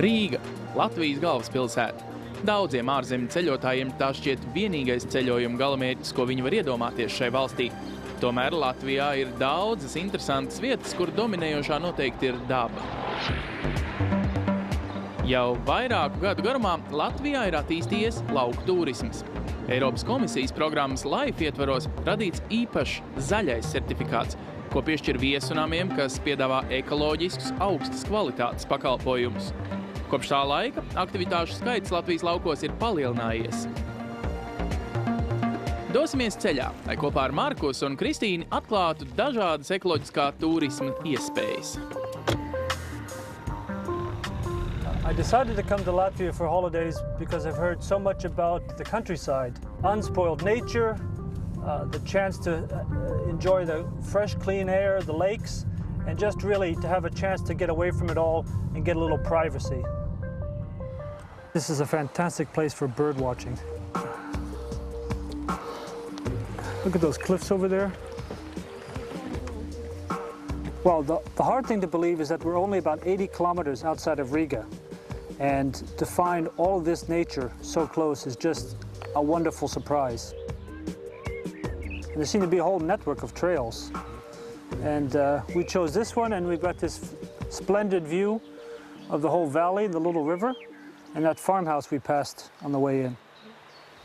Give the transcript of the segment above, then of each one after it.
Rīga, Latvijas galvaspilsēta. Daudziem ārzemju ceļotājiem tā šķiet vienīgais ceļojuma galamērķis, ko viņi var iedomāties šai valstī. Tomēr Latvijā ir daudzas interesantas vietas, kur dominējošā noteikti ir daba. Jau vairāku gadu garumā Latvijā ir attīstījies lauku turisms. Eiropas komisijas programmas LIFE ietvaros radīts īpašs zaļais certifikāts, ko piešķir viesunamiem, kas piedāvā ekoloģiskus, augstas kvalitātes pakalpojumus. Kopš tā laika aktivitāšu skaits Latvijas laukos ir palielinājies. Dosimies ceļā, lai kopā ar Markusu un Kristīni atklātu dažādas ekoloģiskā turisma iespējas. I decided to come to Latvia for holidays because I've heard so much about the countryside. Unspoiled nature, the chance to enjoy the fresh, clean air, the lakes, and just really to have a chance to get away from it all and get a little privacy. This is a fantastic place for bird watching. Look at those cliffs over there. Well, the hard thing to believe is that we're only about 80 kilometers outside of Riga. And to find all of this nature so close is just a wonderful surprise. And there seem to be a whole network of trails. And we chose this one, and we've got this splendid view of the whole valley, the little river, and that farmhouse we passed on the way in.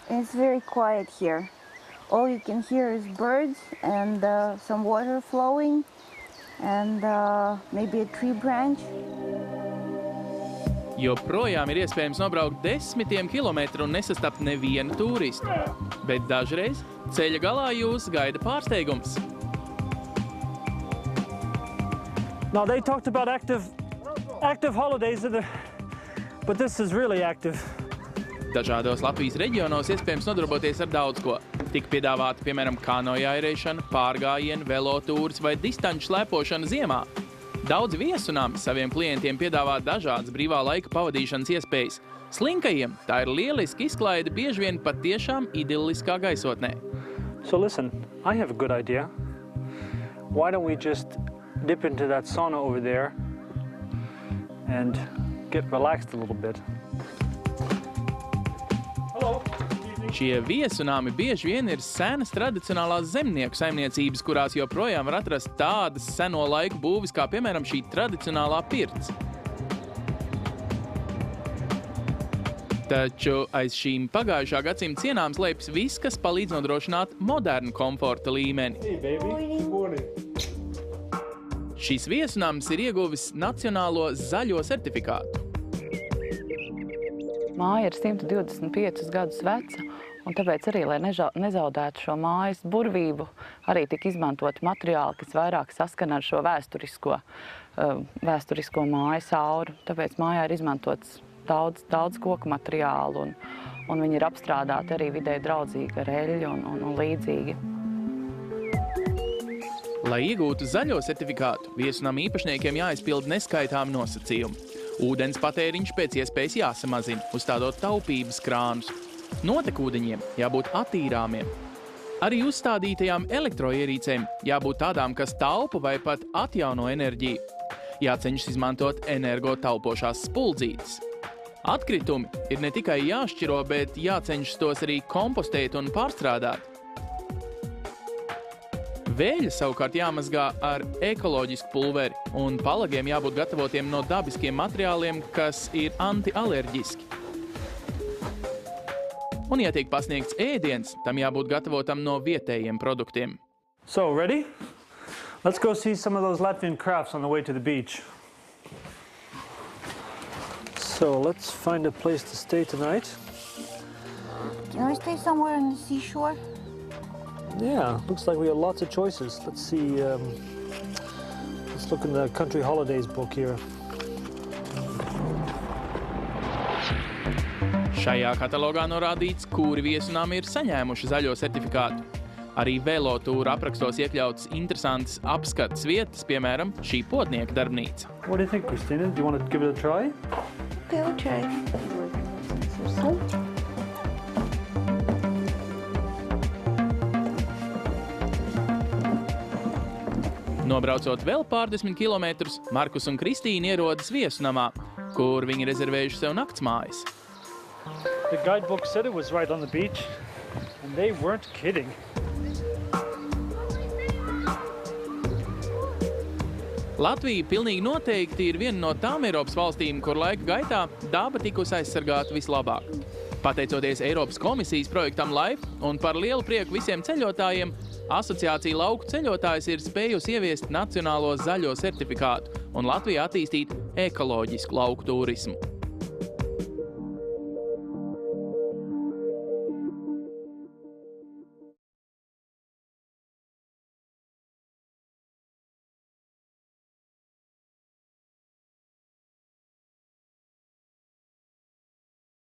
It's very quiet here. All you can hear is birds and some water flowing and maybe a tree branch. Joprojām ir iespējams nobraukt desmitiem kilometru un nesastapt nevienu turistu. Bet dažreiz ceļa galā jūs gaida pārsteigums. Now they talked about active holidays, but this is really active. Dažādos Latvijas reģionos iespējams nodarboties ar daudz ko. Tik piedāvāta, piemēram, kanojaireišana, pārgājieni, velotūrs vai distanču slēpošana ziemā. Daudzi viesunāmi saviem klientiem piedāvā dažādas brīvā laika pavadīšanas iespējas. Slinkajiem tā ir lieliska izklaide bieži vien pat tiešām idilliskā gaisotnē. So listen, I have a good idea. Why don't we just dip into that sauna over there and get relaxed a little bit? Hello. Šie viesunāmi bieži vien ir senas tradicionālās zemnieku saimniecības, kurās joprojām var atrast tādas seno laiku būvis, kā piemēram šī tradicionālā pirts. Taču aiz šīm pagājušā gadsimta sienām slēpjas viss, kas palīdz nodrošināt modernu komforta līmeni. Šis viesunāms ir ieguvis Nacionālo zaļo certifikātu. Māja ir 125 gadus veca, un tāpēc arī, lai nezaudētu šo mājas burvību, arī tika izmantot materiāli, kas vairāk saskana ar šo vēsturisko mājas auru. Tāpēc mājā ir izmantots daudz koku materiālu, un viņi ir apstrādāti arī vidē draudzīgi ar eļļu un līdzīgi. Lai iegūtu zaļo certifikātu, viesunam īpašniekiem jāizpilda neskaitāmi nosacījumi. Ūdens patēriņš pēc iespējas jāsamazina, uzstādot taupības krānus. Notekūdeņiem jābūt attīrāmiem. Arī uzstādītajām elektroierīcēm jābūt tādām, kas taupa vai pat atjauno enerģiju. Jāceņšas izmantot energotaupošās spuldzītes. Atkritumi ir ne tikai jāšķiro, bet jāceņšas tos arī kompostēt un pārstrādāt. Vēļa savukārt jāmazgā ar ekoloģisku pulveri, un palagiem jābūt gatavotiem no dabiskiem materiāliem, kas ir antialerģiski. Un, ja tiek pasniegts ēdiens, tam jābūt gatavotam no vietējiem produktiem. So, ready? Let's go see some of those Latvian crafts on the way to the beach. So, let's find a place to stay tonight. Can we stay somewhere on the seashore? Yeah, looks like we have lots of choices. Let's see, let's look in the Country Holidays book here. Šajā katalogā norādīts, kuri viesunāmi ir saņēmuši zaļo certifikātu. Arī velotūra aprakstos iekļautas interesantas apskates vietas, piemēram, šī potnieka darbnīca. What do you think, Christina? Do you want to give it a try? Okay, I'll try. Nobraucot vēl pārdesmit kilometrus, Markus un Kristīna ierodas viesunamā. kur viņi rezervējuši sev naktsmājas. The guidebook said it was right on the beach, and they weren't kidding. Latvija pilnīgi noteikti ir viena no tām Eiropas valstīm, kur laika gaitā daba tikusi aizsargāta vislabāk. Pateicoties Eiropas komisijas projektam LIFE un par lielu prieku visiem ceļotājiem, asociācija Lauku ceļotājs ir spējusi ieviest nacionālo zaļo certifikātu un Latvijā attīstīt ekoloģisku lauku turismu.